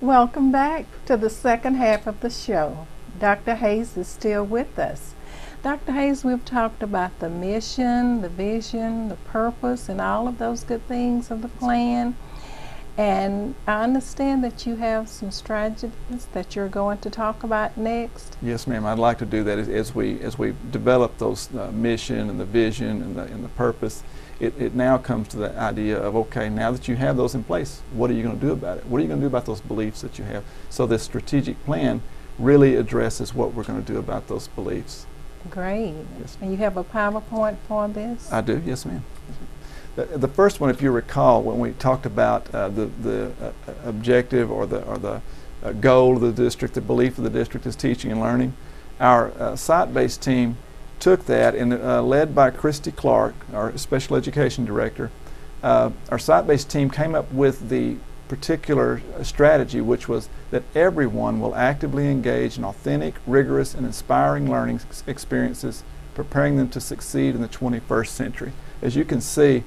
Welcome back to the second half of the show. Dr. Hayes is still with us. Dr. Hayes, we've talked about the mission, the vision, the purpose, and all of those good things of the plan. And I understand that you have some strategies that you're going to talk about next. Yes, ma'am. I'd like to do that as we develop those mission and the vision and the purpose. It now comes to the idea of, okay, now that you have those in place, what are you going to do about it? What are you going to do about those beliefs that you have? So this strategic plan really addresses what we're going to do about those beliefs. Great. Yes. And you have a PowerPoint for this? I do, yes, ma'am. The first one, if you recall, when we talked about the objective or the goal of the district, the belief of the district is teaching and learning, our site-based team took that and led by Christy Clark, our special education director, our site-based team came up with the particular strategy, which was that everyone will actively engage in authentic, rigorous, and inspiring learning experiences, preparing them to succeed in the 21st century. As you can see,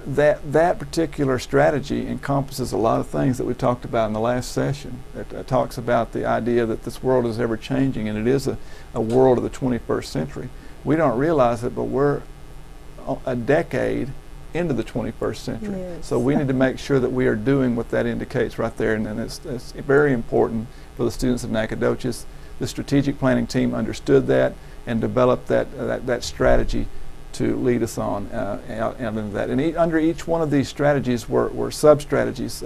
that particular strategy encompasses a lot of things that we talked about in the last session. It talks about the idea that this world is ever changing, and it is a world of the 21st century. We don't realize it, but we're a decade into the 21st century. Yes. So we need to make sure that we are doing what that indicates right there, and it's very important for the students of Nacogdoches. The strategic planning team understood that and developed that strategy to lead us on out into that. And under each one of these strategies were sub-strategies.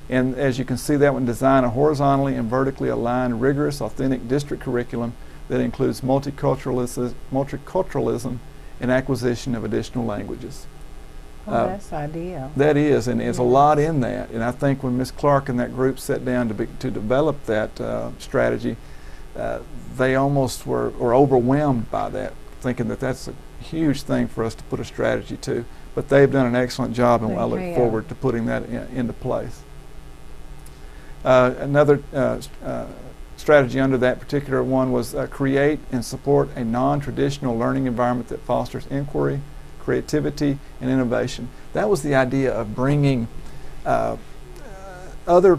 And as you can see, that one, design a horizontally and vertically aligned, rigorous, authentic district curriculum that includes multiculturalism and acquisition of additional languages. Oh, that's ideal. That is, and there's Yes. a lot in that. And I think when Ms. Clark and that group sat down to develop that strategy, they almost were overwhelmed by that, thinking that that's a huge thing for us to put a strategy to. But they've done an excellent job, and I look forward to putting that into place. Another strategy under that particular one was create and support a non-traditional learning environment that fosters inquiry, creativity, and innovation. That was the idea of bringing other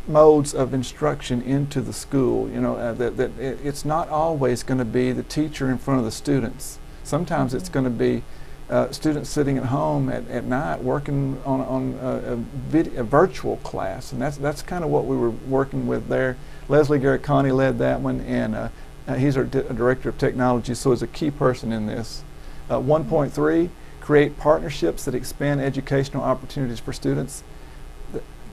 modes of instruction into the school. You know, that it's not always going to be the teacher in front of the students. Sometimes it's going to be students sitting at home at night working on a virtual class, and that's kind of what we were working with there. Leslie Garicani led that one, and he's our director of technology, so he's a key person in this. 1.3, create partnerships that expand educational opportunities for students.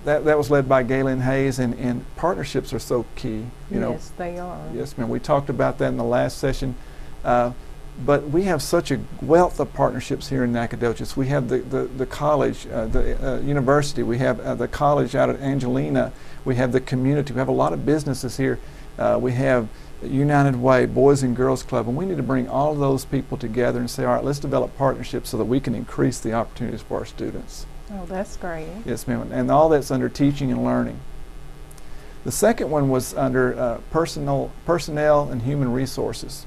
That was led by Galen Hayes, and partnerships are so key. Yes, they are. Yes, ma'am. We talked about that in the last session. But we have such a wealth of partnerships here in Nacogdoches. We have the college, the university. We have the college out at Angelina. We have the community. We have a lot of businesses here. We have United Way, Boys and Girls Club, and we need to bring all of those people together and say, all right, let's develop partnerships so that we can increase the opportunities for our students. Oh, that's great. Yes, ma'am. And all that's under teaching and learning. The second one was under personnel and human resources.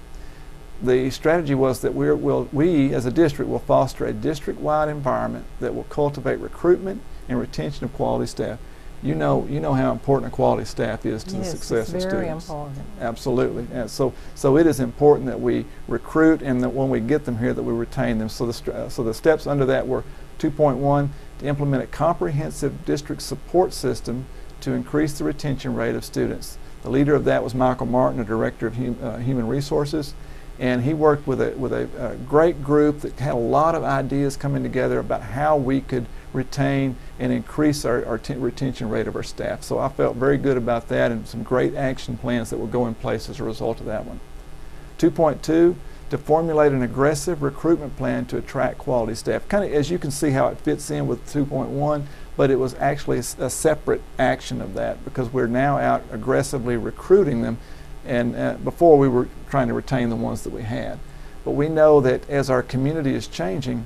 The strategy was that we as a district will foster a district-wide environment that will cultivate recruitment and retention of quality staff. You know how important a quality staff is to the success of students. Yes, very important. Absolutely. And so it is important that we recruit, and that when we get them here that we retain them. So the steps under that were 2.1, to implement a comprehensive district support system to increase the retention rate of students. The leader of that was Michael Martin, the director of Human Resources. And he worked with a great group that had a lot of ideas coming together about how we could retain and increase our retention rate of our staff. So I felt very good about that, and some great action plans that will go in place as a result of that one. 2.2, to formulate an aggressive recruitment plan to attract quality staff. Kind of as you can see how it fits in with 2.1, but it was actually a separate action of that, because we're now out aggressively recruiting them, and before we were trying to retain the ones that we had. But we know that as our community is changing,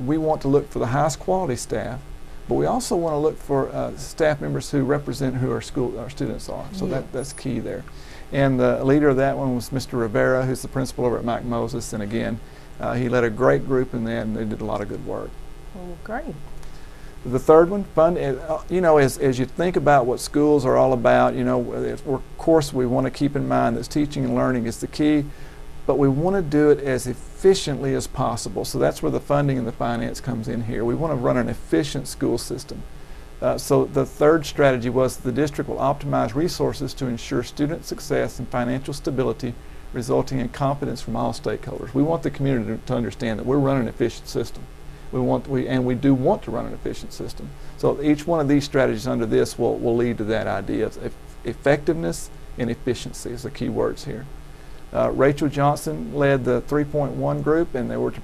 we want to look for the highest quality staff, but we also want to look for staff members who represent who our students are. So that's key there. And the leader of that one was Mr. Rivera, who's the principal over at Mike Moses, and again, he led a great group in that, and they did a lot of good work. Oh, great. The third one, fund. You know, as you think about what schools are all about, you know, of course we want to keep in mind that teaching and learning is the key, but we want to do it as efficiently as possible. So that's where the funding and the finance comes in here. We want to run an efficient school system. So the third strategy was the district will optimize resources to ensure student success and financial stability, resulting in confidence from all stakeholders. We want the community to understand that we're running an efficient system. We do want to run an efficient system. So each one of these strategies under this will lead to that idea of effectiveness and efficiency is the key words here. Rachel Johnson led the 3.1 group, and they were to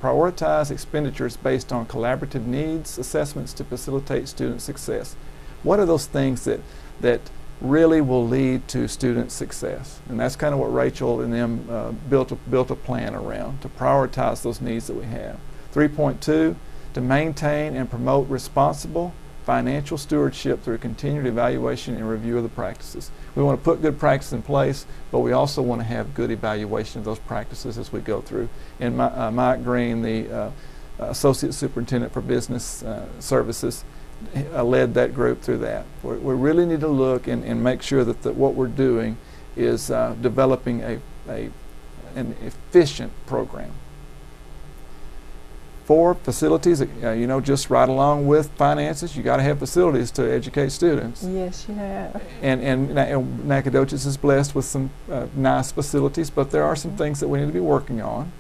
prioritize expenditures based on collaborative needs assessments to facilitate student success. What are those things that really will lead to student success? And that's kind of what Rachel and them built a plan around, to prioritize those needs that we have. 3.2, to maintain and promote responsible financial stewardship through continued evaluation and review of the practices. We want to put good practices in place, but we also want to have good evaluation of those practices as we go through. And Mike Green, the Associate Superintendent for Business Services, led that group through that. We really need to look and make sure that what we're doing is developing an efficient program. 4, facilities, you know, just right along with finances, you got to have facilities to educate students. Yes, you have. And Nacogdoches is blessed with some nice facilities, but there are some things that we need to be working on.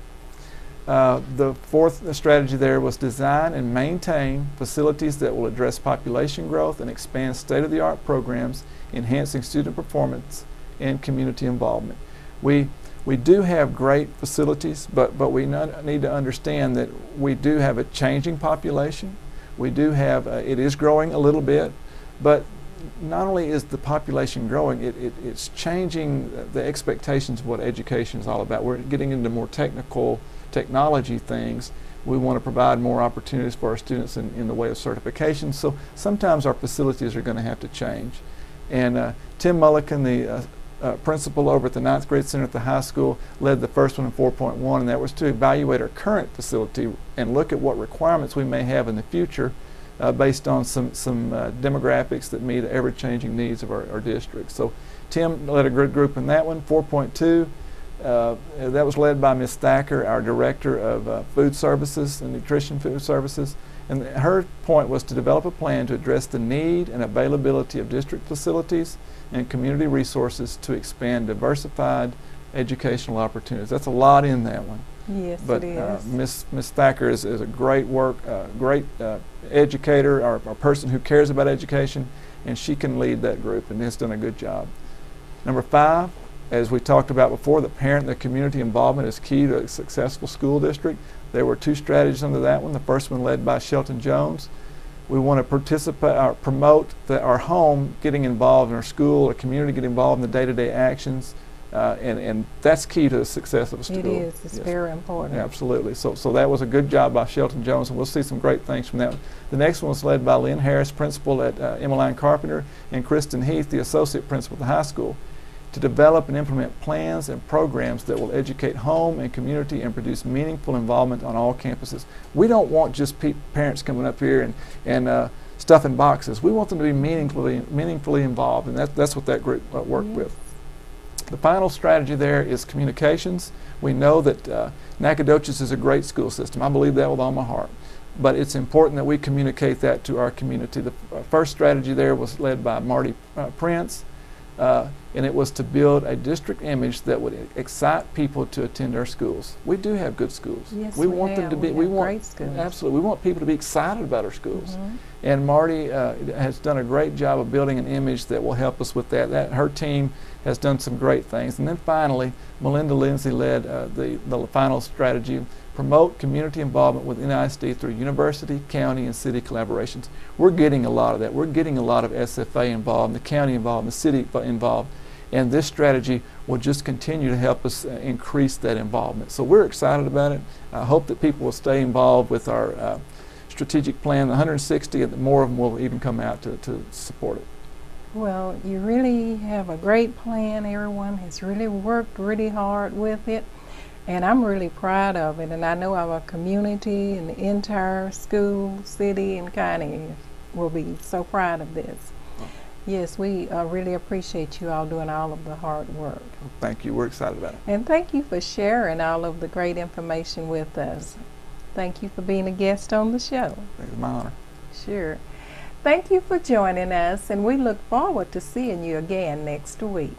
The fourth strategy there was design and maintain facilities that will address population growth and expand state-of-the-art programs, enhancing student performance and community involvement. We do have great facilities, but we need to understand that we do have a changing population. We do have, it is growing a little bit, but not only is the population growing, it's changing the expectations of what education is all about. We're getting into more technology things. We want to provide more opportunities for our students in the way of certification, so sometimes our facilities are going to have to change. And Tim Mulliken, the principal over at the 9th grade center at the high school, led the first one in 4.1, and that was to evaluate our current facility and look at what requirements we may have in the future based on some demographics that meet the ever-changing needs of our district. So Tim led a good group in that one. 4.2, that was led by Ms. Thacker, our Director of Food Services and Nutrition Food Services. And her point was to develop a plan to address the need and availability of district facilities and community resources to expand diversified educational opportunities. That's a lot in that one. Yes, but, it is. Ms. Thacker is a great great educator, or a person who cares about education, and she can lead that group and has done a good job. Number 5, as we talked about before, the parent and the community involvement is key to a successful school district. There were 2 strategies under that one. The first one led by Shelton Jones. We want to participate or promote our home getting involved in our school, our community getting involved in the day-to-day actions, and that's key to the success of a school. It is. It's very important. Absolutely. So that was a good job by Shelton Jones, and we'll see some great things from that one. The next one was led by Lynn Harris, principal at Emmeline Carpenter, and Kristen Heath, the associate principal at the high school, to develop and implement plans and programs that will educate home and community and produce meaningful involvement on all campuses. We don't want just parents coming up here and stuffing boxes. We want them to be meaningfully involved, and that's what that group worked with. The final strategy there is communications. We know that Nacogdoches is a great school system. I believe that with all my heart. But it's important that we communicate that to our community. The first strategy there was led by Marty Prince. And it was to build a district image that would excite people to attend our schools. We do have good schools. Yes, we want them to be. We want great schools. Absolutely, we want people to be excited about our schools. Mm-hmm. And Marty has done a great job of building an image that will help us with that. Her team has done some great things. And then finally, Melinda Lindsay led the final strategy: promote community involvement with NISD through university, county, and city collaborations. We're getting a lot of that. We're getting a lot of SFA involved, the county involved, the city involved. And this strategy will just continue to help us increase that involvement. So we're excited about it. I hope that people will stay involved with our strategic plan, the 160, and more of them will even come out to support it. Well, you really have a great plan. Everyone has really worked really hard with it. And I'm really proud of it, and I know our community and the entire school, city, and county will be so proud of this. Yes, we really appreciate you all doing all of the hard work. Thank you. We're excited about it. And thank you for sharing all of the great information with us. Thank you for being a guest on the show. It's my honor. Sure. Thank you for joining us, and we look forward to seeing you again next week.